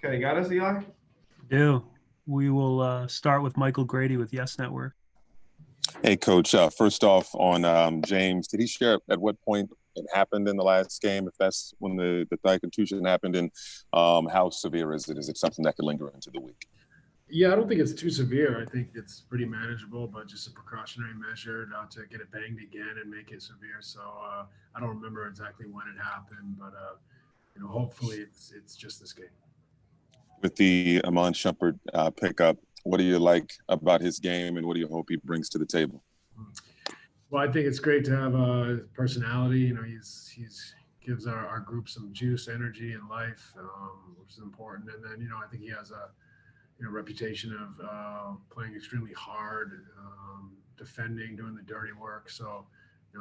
Okay, you got us, Eli? Do. We will start with Michael Grady with Yes Network. Hey, Coach. First off, on James, did he share at what point it happened in the last game? If that's when the thigh contusion happened, and how severe is it? Is it something that could linger into the week? Yeah, I don't think it's too severe. I think it's pretty manageable, but just a precautionary measure not to get it banged again and make it severe. So I don't remember exactly when it happened, but hopefully it's just this game. With the Amon Shumpert pickup, what do you like about his game, and what do you hope he brings to the table? Well, I think it's great to have a personality. He's gives our group some juice, energy, and life, which is important. And then I think he has a reputation of playing extremely hard, defending, doing the dirty work. So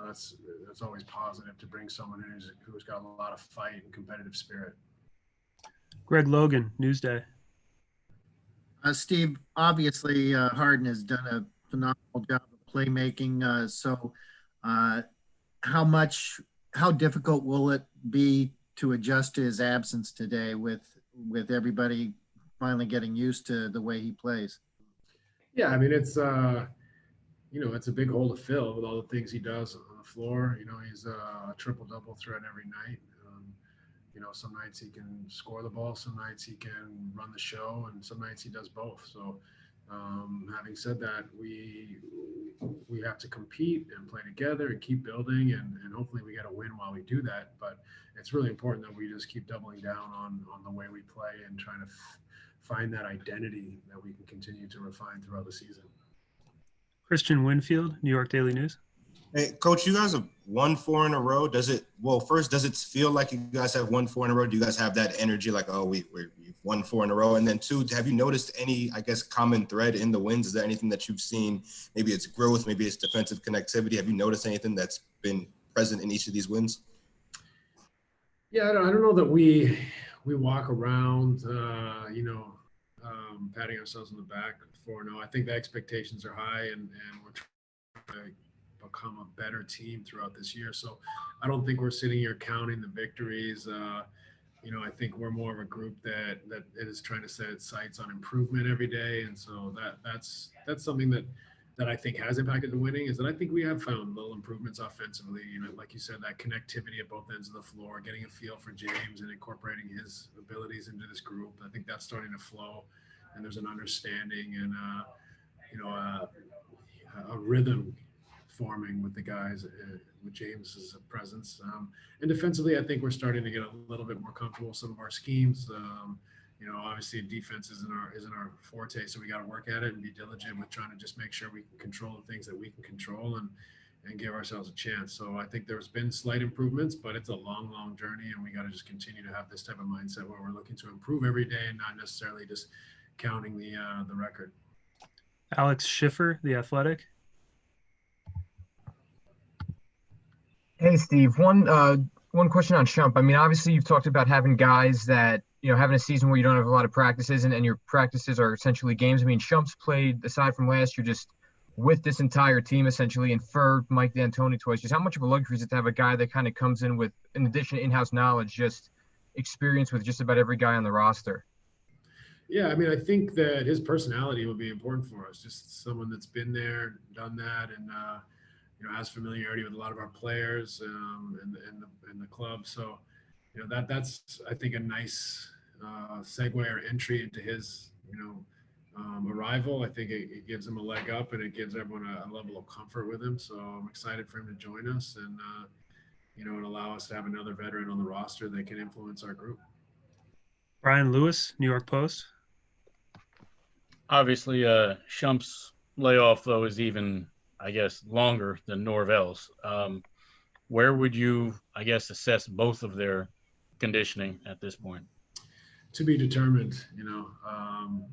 that's always positive to bring someone in who's got a lot of fight and competitive spirit. Greg Logan, Newsday. Steve, obviously Harden has done a phenomenal job of playmaking. How difficult will it be to adjust to his absence today with everybody finally getting used to the way he plays? Yeah, I mean it's it's a big hole to fill with all the things he does on the floor. He's a triple-double threat every night. Some nights he can score the ball, some nights he can run the show, and some nights he does both. So, having said that, we have to compete and play together and keep building, and hopefully we get a win while we do that. But it's really important that we just keep doubling down on the way we play and trying to find that identity that we can continue to refine throughout the season. Christian Winfield, New York Daily News. Hey, Coach, you guys have won 4 in a row. Does it feel like you guys have won 4 in a row? Do you guys have that energy like, oh, we've won 4 in a row? And then 2, have you noticed any, common thread in the wins? Is there anything that you've seen? Maybe it's growth, maybe it's defensive connectivity. Have you noticed anything that's been present in each of these wins? Yeah, I don't know that we walk around, patting ourselves on the back for no. I think the expectations are high, and we're trying to become a better team throughout this year. So I don't think we're sitting here counting the victories. I think we're more of a group that is trying to set its sights on improvement every day. And so that's something that I think has impacted the winning, is that I think we have found little improvements offensively. Like you said, that connectivity at both ends of the floor, getting a feel for James and incorporating his abilities into this group. I think that's starting to flow, and there's an understanding and a rhythm forming with the guys, with James's presence. And defensively, I think we're starting to get a little bit more comfortable with some of our schemes. Obviously defense isn't our forte, so we got to work at it and be diligent with trying to just make sure we can control the things that we can control and give ourselves a chance. So I think there's been slight improvements, but it's a long journey, and we got to just continue to have this type of mindset where we're looking to improve every day and not necessarily just counting the record. Alex Schiffer, The Athletic. Hey, Steve. One question on Shump. I mean, obviously you've talked about having guys that, having a season where you don't have a lot of practices and your practices are essentially games. I mean, Shump's played, aside from last year, just with this entire team essentially, and for Mike D'Antoni twice. Just how much of a luxury is it to have a guy that kind of comes in with, in addition to in-house knowledge, just experience with just about every guy on the roster? Yeah, I mean, I think that his personality will be important for us. Just someone that's been there, done that, and has familiarity with a lot of our players and the club. So, that's I think a nice segue or entry into his arrival. I think it gives him a leg up, and it gives everyone a level of comfort with him. So I'm excited for him to join us and and allow us to have another veteran on the roster that can influence our group. Brian Lewis, New York Post. Obviously, Shump's layoff, though, is even, longer than Norvell's. Where would you, assess both of their conditioning at this point? To be determined, and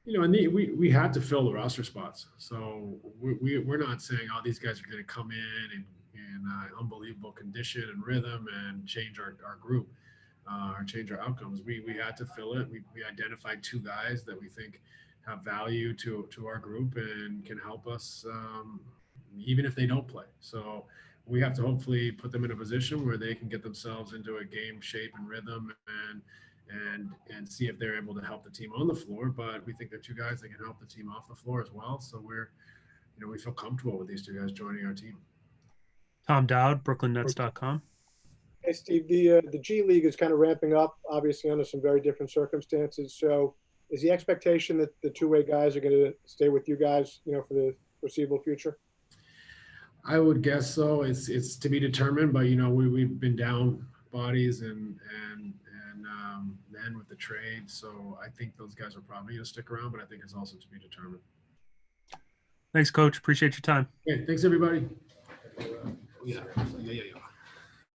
we had to fill the roster spots. So we're not saying, oh, these guys are going to come in and unbelievable condition and rhythm and change our group or change our outcomes. We had to fill it. We identified 2 guys that we think have value to our group and can help us even if they don't play. So we have to hopefully put them in a position where they can get themselves into a game shape and rhythm and see if they're able to help the team on the floor. But we think they're two guys that can help the team off the floor as well. So we feel comfortable with these two guys joining our team. Tom Dowd, BrooklynNets.com. Hey, Steve, the G League is kind of ramping up, obviously under some very different circumstances. So is the expectation that the two-way guys are going to stay with you guys, for the foreseeable future? I would guess so. It's to be determined, but we've been down bodies and then with the trade. So I think those guys are probably going to stick around, but I think it's also to be determined. Thanks, Coach. Appreciate your time. Okay, thanks everybody. Yeah.